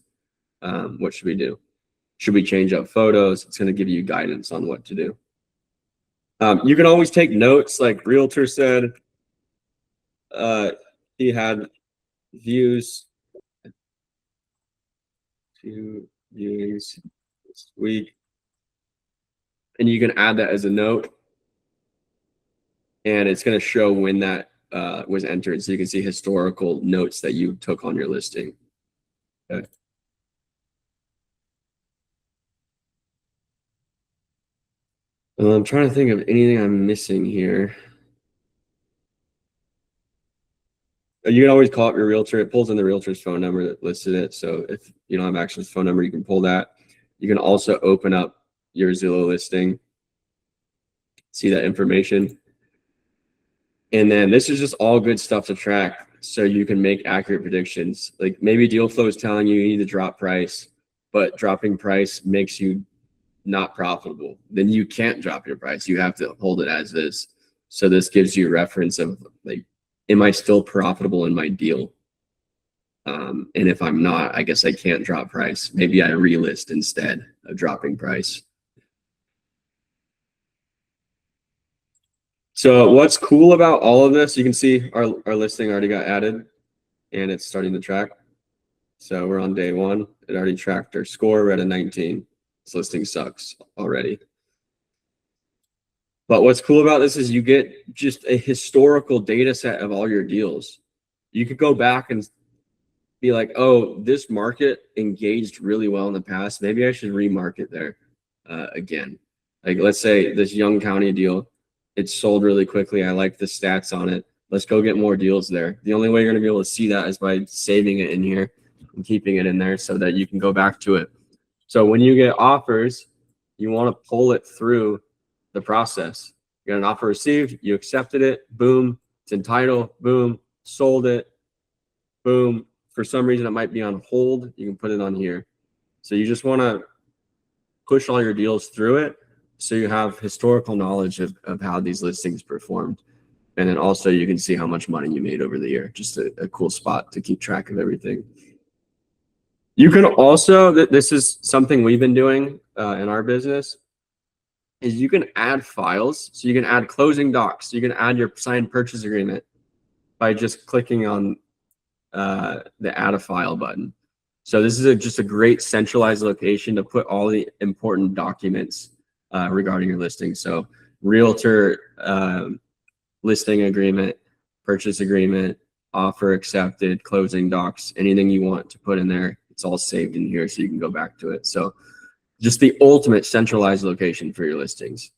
What should we do? Should we change up photos? It's going to give you guidance on what to do. You can always take notes, like Realtor said. He had views, 2 viewings this week, and you can add that as a note, and it's going to show when that was entered, so you can see historical notes that you took on your listing. Okay. I'm trying to think of anything I'm missing here. You can always call up your realtor. It pulls in the realtor's phone number that listed it. So if you don't have access to the phone number, you can pull that. You can also open up your Zillow listing, see that information. And then this is just all good stuff to track so you can make accurate predictions. Like maybe deal flow is telling you need to drop price, but dropping price makes you not profitable. Then you can't drop your price. You have to hold it as is. So this gives you a reference of like, am I still profitable in my deal? And if I'm not, I guess I can't drop price. Maybe I relist instead of dropping price. So what's cool about all of this, you can see our listing already got added and it's starting to track. So we're on day 1. It already tracked our score. We're at a 19. This listing sucks already. But what's cool about this is you get just a historical data set of all your deals. You could go back and be like, oh, this market engaged really well in the past. Maybe I should remarket there again. Like let's say this Young County deal, it sold really quickly. I like the stats on it. Let's go get more deals there. The only way you're going to be able to see that is by saving it in here and keeping it in there so that you can go back to it. So when you get offers, you want to pull it through the process. You got an offer received, you accepted it, boom, it's entitled, boom, sold it, boom. For some reason, it might be on hold. You can put it on here. So you just want to push all your deals through it so you have historical knowledge of how these listings performed. And then also you can see how much money you made over the year. Just a cool spot to keep track of everything. You can also, this is something we've been doing in our business, is you can add files. So you can add closing docs. You can add your signed purchase agreement by just clicking on the add a file button. So this is just a great centralized location to put all the important documents regarding your listing. So realtor listing agreement, purchase agreement, offer accepted, closing docs, anything you want to put in there. It's all saved in here so you can go back to it. So just the ultimate centralized location for your listings.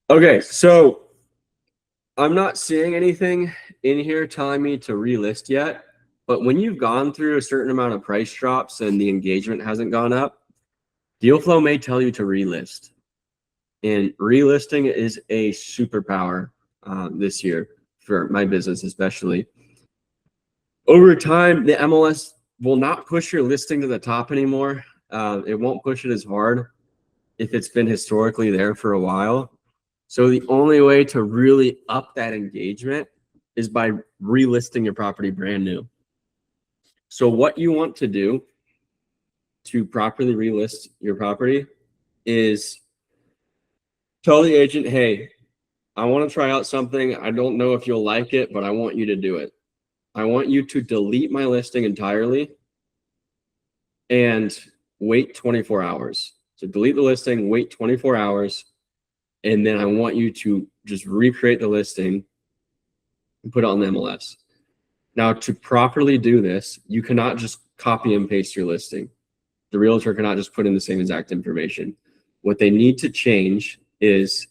Okay, so I'm not seeing anything in here telling me to relist yet, but when you've gone through a certain amount of price drops and the engagement hasn't gone up, deal flow may tell you to relist. And relisting is a superpower this year for my business, especially. Over time, the MLS will not push your listing to the top anymore. It won't push it as hard if it's been historically there for a while. So the only way to really up that engagement is by relisting your property brand new. So what you want to do to properly relist your property is tell the agent, hey, I want to try out something. I don't know if you'll like it, but I want you to do it. I want you to delete my listing entirely and wait 24 hours. So delete the listing, wait 24 hours, and then I want you to just recreate the listing and put it on the MLS. Now, to properly do this, you cannot just copy and paste your listing. The realtor cannot just put in the same exact information. What they need to change is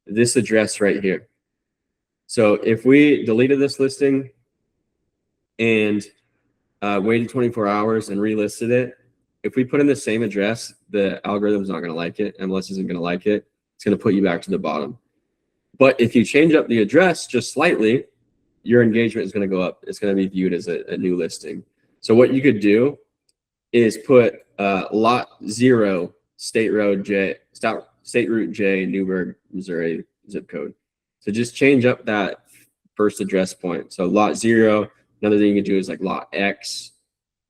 this address right here. So if we deleted this listing and waited 24 hours and relisted it, if we put in the same address, the algorithm's not going to like it. MLS isn't going to like it. It's going to put you back to the bottom. But if you change up the address just slightly, your engagement is going to go up. It's going to be viewed as a new listing. So what you could do is put lot 0, State Route J, Newburgh, Missouri zip code. So just change up that first address point. So lot 0, another thing you can do is like lot X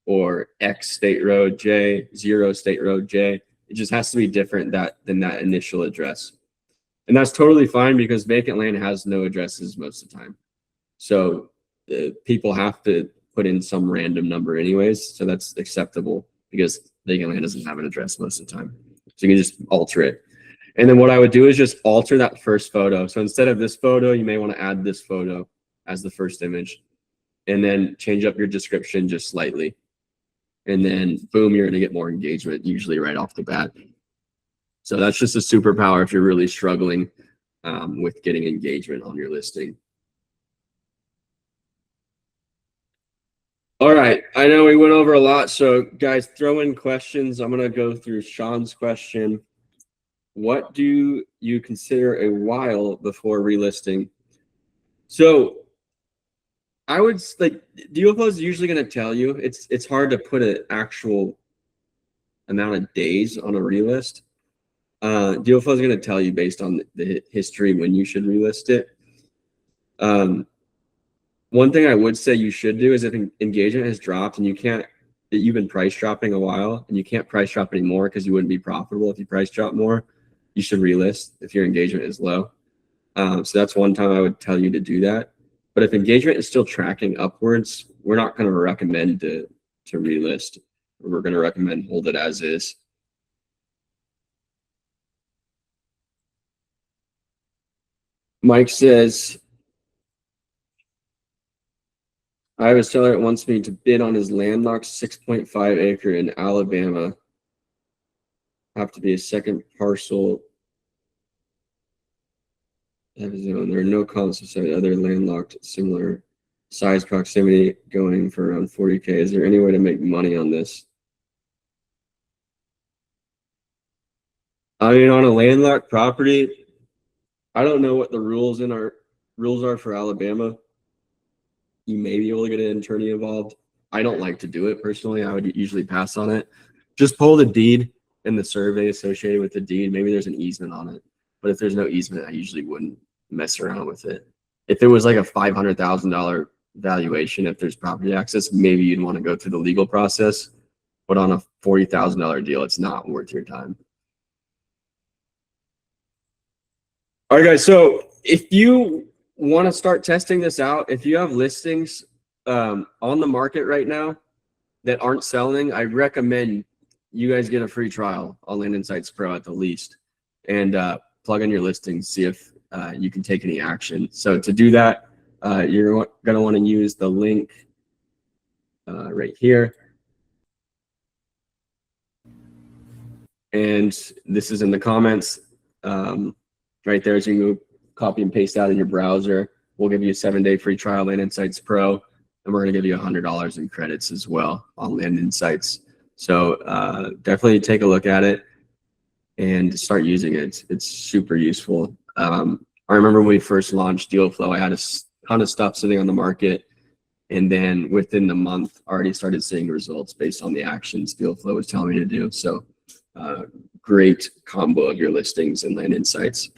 or X State Road J, 0 State Road J. It just has to be different than that initial address. And that's totally fine because vacant land has no addresses most of the time. So people have to put in some random number anyways. So that's acceptable because vacant land doesn't have an address most of the time. So you can just alter it. And then what I would do is just alter that first photo. So instead of this photo, you may want to add this photo as the first image and then change up your description just slightly. And then boom, you're going to get more engagement usually right off the bat. So that's just a superpower if you're really struggling with getting engagement on your listing. All right, I know we went over a lot, so guys, throw in questions. I'm going to go through Sean's question. What do you consider a while before relisting? So I would like deal flow is usually going to tell you it's hard to put an actual amount of days on a relist. Deal flow is going to tell you based on the history when you should relist it. One thing I would say you should do is if engagement has dropped and you've been price dropping a while and you can't price drop anymore because you wouldn't be profitable if you price drop more, you should relist if your engagement is low. So that's one time I would tell you to do that. But if engagement is still tracking upwards, we're not going to recommend to relist. We're going to recommend hold it as is. Mike says, I have a seller that wants me to bid on his landlocked 6.5 acre in Alabama. Have to be a second parcel. There are no comps beside other landlocked similar size proximity going for around 40K. Is there any way to make money on this? I mean, on a landlocked property, I don't know what the rules are for Alabama. You may be able to get an attorney involved. I don't like to do it personally. I would usually pass on it. Just pull the deed in the survey associated with the deed. Maybe there's an easement on it, but if there's no easement, I usually wouldn't mess around with it. If it was like a $500,000 valuation, if there's property access, maybe you'd want to go through the legal process, but on a $40,000 deal, it's not worth your time. All right, guys. So if you want to start testing this out, if you have listings on the market right now that aren't selling, I recommend you guys get a free trial on Land Insights Pro at the least, and plug in your listings, see if you can take any action. So to do that, you're going to want to use the link right here. And this is in the comments right there. So you can go copy and paste out in your browser. We'll give you a 7-day free trial Land Insights Pro, and we're going to give you $100 in credits as well on Land Insights. So definitely take a look at it and start using it. It's super useful. I remember when we first launched Deal Flow, I had a ton of stuff sitting on the market, and then within the month, already started seeing results based on the actions Deal Flow was telling me to do. So great combo of your listings and Land Insights.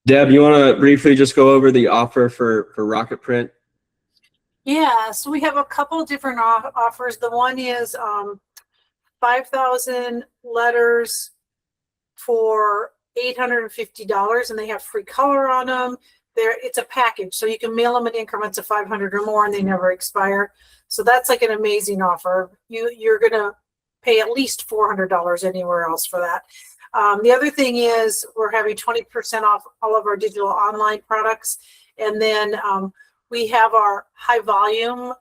Deb, you want to briefly just go over the offer for Rocket Print? Yeah, so we have a couple different offers. The one is 5,000 letters for $850, and they have free color on them. It's a package, so you can mail them in increments of 500 or more, and they never expire. So that's like an amazing offer. You're gonna pay at least $400 anywhere else for that. The other thing is we're having 20% off all of our digital online products, and then we have our high volume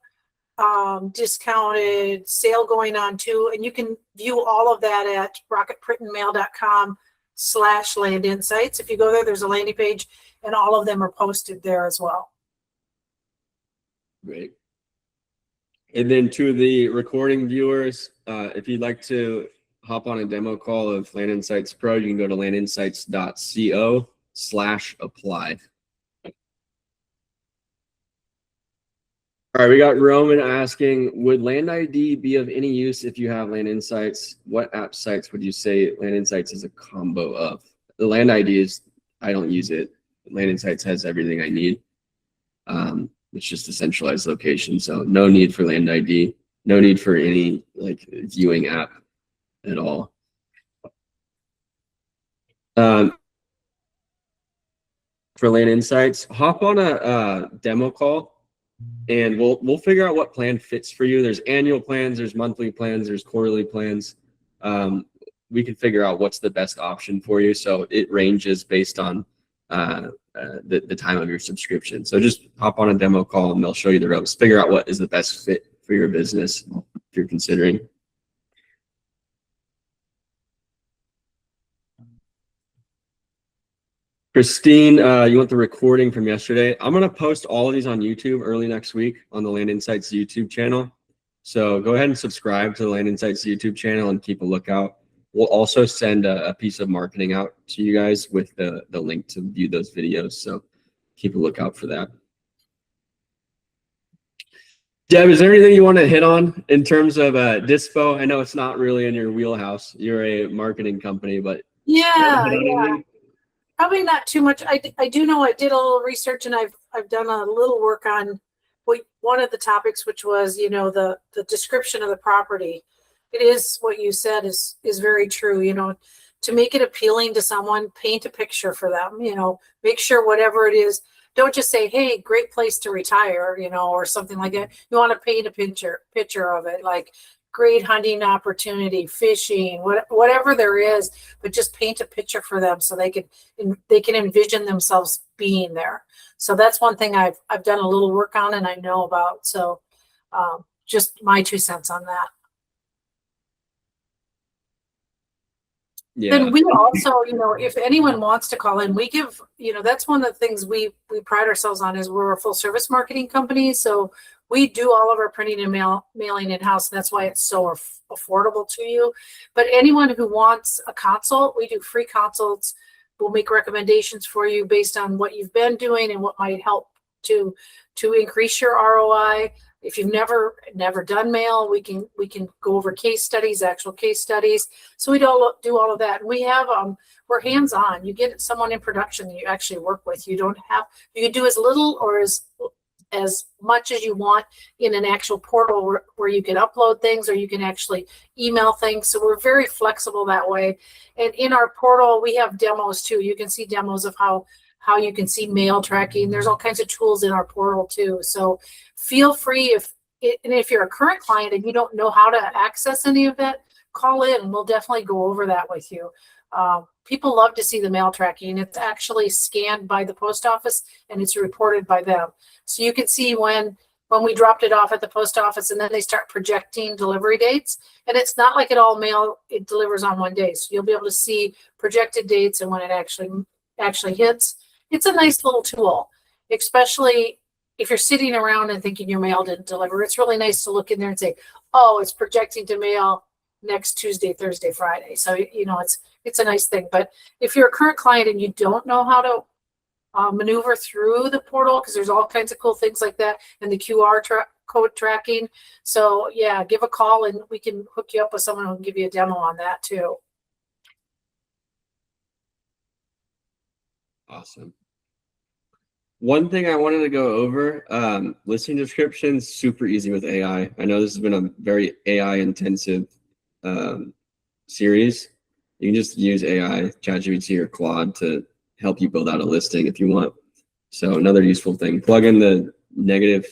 discounted sale going on too, and you can view all of that at rocketprintandmail.com/Land Insights. If you go there, there's a landing page, and all of them are posted there as well. Great. And then to the recording viewers, if you'd like to hop on a demo call of Land Insights Pro, you can go to landinsights.co/apply. All right, we got Roman asking, would Land ID be of any use if you have Land Insights? What app sites would you say Land Insights is a combo of? The Land ID is, I don't use it. Land Insights has everything I need. It's just a centralized location, so no need for Land ID, no need for any like viewing app at all. For Land Insights, hop on a demo call, and we'll figure out what plan fits for you. There's annual plans, there's monthly plans, there's quarterly plans. We can figure out what's the best option for you. So it ranges based on the time of your subscription. So just hop on a demo call and they'll show you the ropes. Figure out what is the best fit for your business if you're considering. Christine, you want the recording from yesterday? I'm going to post all of these on YouTube early next week on the Land Insights YouTube channel. So go ahead and subscribe to the Land Insights YouTube channel and keep a lookout. We'll also send a piece of marketing out to you guys with the link to view those videos. So keep a lookout for that. Deb, is there anything you want to hit on in terms of Dispo? I know it's not really in your wheelhouse. You're a marketing company, but Yeah. Probably not too much. I do know I did a little research, and I've done a little work on one of the topics, which was, the description of the property. It is what you said is very true. To make it appealing to someone, paint a picture for them. Make sure whatever it is, don't just say, "Hey, great place to retire," or something like that. You want to paint a picture of it, like great hunting opportunity, fishing, whatever there is, but just paint a picture for them so they can envision themselves being there. So that's one thing I've done a little work on and I know about. So just my 2 cents on that. Yeah. Then we also, if anyone wants to call in, we give, that's one of the things we pride ourselves on is we're a full service marketing company. So we do all of our printing and mailing in-house. That's why it's so affordable to you. But anyone who wants a consult, we do free consults. We'll make recommendations for you based on what you've been doing and what might help to increase your ROI. If you've never done mail, we can go over case studies, actual case studies. So we don't do all of that. We have we're hands-on. You get someone in production that you actually work with. You can do as little or as much as you want in an actual portal where you can upload things or you can actually email things. So we're very flexible that way. And in our portal, we have demos too. You can see demos of how you can see mail tracking. There's all kinds of tools in our portal too. So feel free if you're a current client and you don't know how to access any of that, call in and we'll definitely go over that with you. People love to see the mail tracking. It's actually scanned by the post office and it's reported by them. So you can see when we dropped it off at the post office and then they start projecting delivery dates. And it's not like it delivers on one day. So you'll be able to see projected dates and when it actually hits. It's a nice little tool, especially if you're sitting around and thinking your mail didn't deliver. It's really nice to look in there and say, oh, it's projecting to mail next Tuesday, Thursday, Friday. So, it's a nice thing. But if you're a current client and you don't know how to maneuver through the portal, because there's all kinds of cool things like that and the QR code tracking. So yeah, give a call and we can hook you up with someone who can give you a demo on that too. Awesome. One thing I wanted to go over, listing descriptions, super easy with AI. I know this has been a very AI intensive series. You can just use AI, ChatGPT or Claude to help you build out a listing if you want. So another useful thing, plug in the negative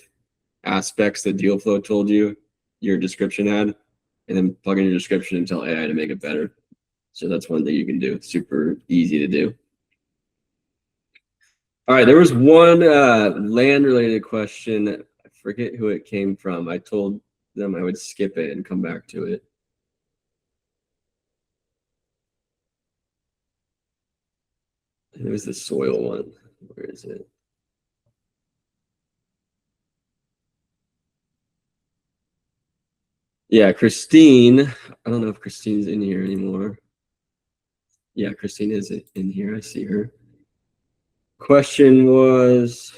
aspects that Dealflow told you your description had, and then plug in your description and tell AI to make it better. So that's one thing you can do. It's super easy to do. All right, there was one land-related question. I forget who it came from. I told them I would skip it and come back to it. It was the soil one. Where is it? Yeah, Christine. I don't know if Christine's in here anymore. Yeah, Christine is in here. I see her. Question was,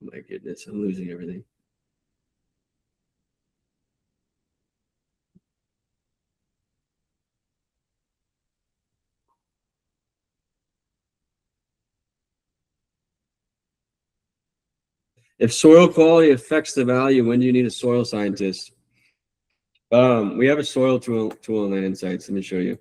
my goodness, I'm losing everything. If soil quality affects the value, when do you need a soil scientist? We have a soil tool on Land Insights. Let me show you.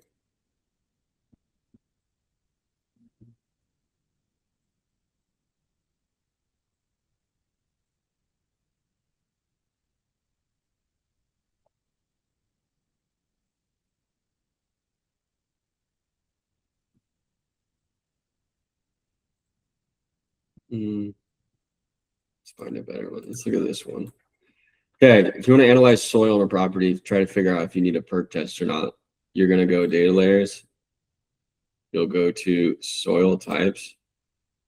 Let's find a better one. Let's look at this one. Okay, if you want to analyze soil on a property, try to figure out if you need a perk test or not. You're going to go data layers. You'll go to soil types.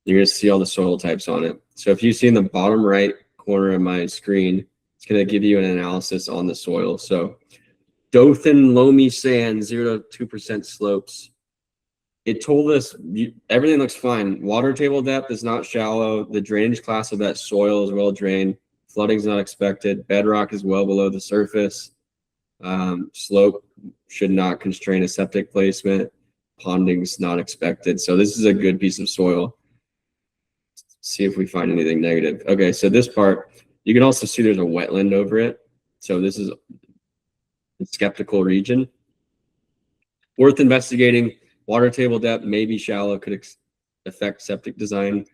You're going to see all the soil types on it. So if you see in the bottom right corner of my screen, it's going to give you an analysis on the soil. So Dothan loamy sand, 0 to 2% slopes. It told us everything looks fine. Water table depth is not shallow. The drainage class of that soil is well drained. Flooding is not expected. Bedrock is well below the surface. Slope should not constrain a septic placement. Ponding is not expected. So this is a good piece of soil. See if we find anything negative. Okay, so this part, you can also see there's a wetland over it. So this is a skeptical region. Worth investigating. Water table depth may be shallow, could affect septic design.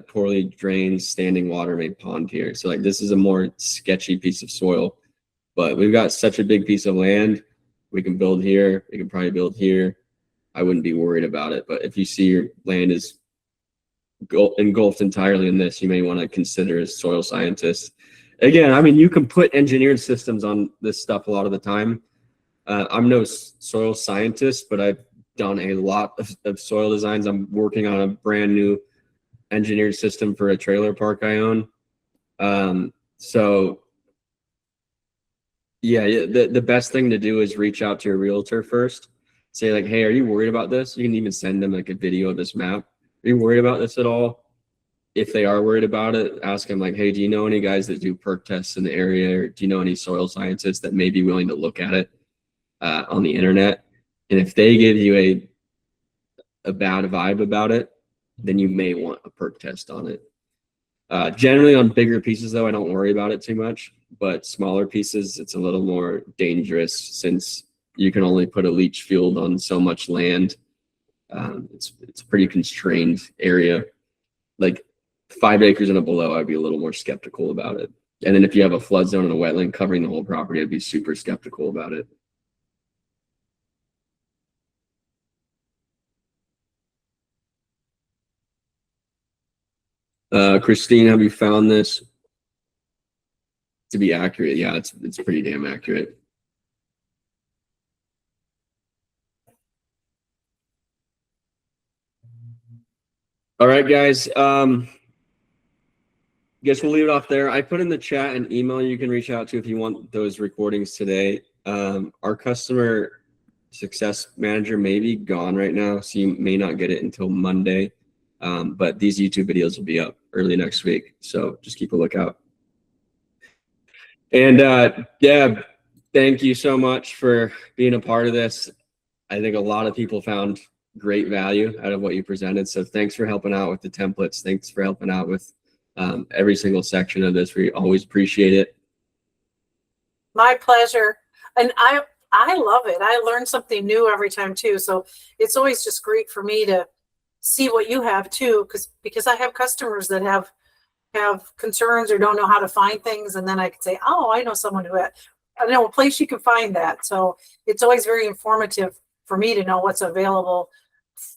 Poorly drained standing water may pond here. So like this is a more sketchy piece of soil, but we've got such a big piece of land. We can build here. We can probably build here. I wouldn't be worried about it. But if you see your land is engulfed entirely in this, you may want to consider a soil scientist. Again, I mean, you can put engineered systems on this stuff a lot of the time. I'm no soil scientist, but I've done a lot of soil designs. I'm working on a brand new engineered system for a trailer park I own. So Yeah, the best thing to do is reach out to your realtor first. Say like, hey, are you worried about this? You can even send them like a video of this map. Are you worried about this at all? If they are worried about it, ask them like, hey, do you know any guys that do perk tests in the area? Or do you know any soil scientists that may be willing to look at it on the internet? And if they give you a bad vibe about it, then you may want a perk test on it. Generally on bigger pieces though, I don't worry about it too much, but smaller pieces, it's a little more dangerous since you can only put a leach field on so much land. It's a pretty constrained area. Like 5 acres and below, I'd be a little more skeptical about it. And then if you have a flood zone and a wetland covering the whole property, I'd be super skeptical about it. Christine, have you found this to be accurate? Yeah, it's pretty damn accurate. All right, guys. Guess we'll leave it off there. I put in the chat an email you can reach out to if you want those recordings today. Our customer success manager may be gone right now, so you may not get it until Monday. But these YouTube videos will be up early next week, so just keep a lookout. And Deb, thank you so much for being a part of this. I think a lot of people found great value out of what you presented. So thanks for helping out with the templates. Thanks for helping out with every single section of this. We always appreciate it. My pleasure. And I love it. I learn something new every time too. So it's always just great for me to see what you have too, because I have customers that have concerns or don't know how to find things, and then I can say, oh, I know someone who I know a place you can find that. So it's always very informative for me to know what's available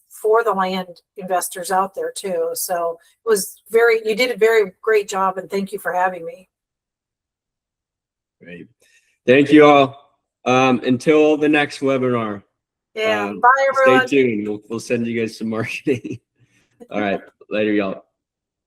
for the land investors out there too. So it was you did a very great job, and thank you for having me. Great. Thank you all. Until the next webinar. Yeah. Bye, everyone. Stay tuned. We'll send you guys some marketing. All right. Later, y'all.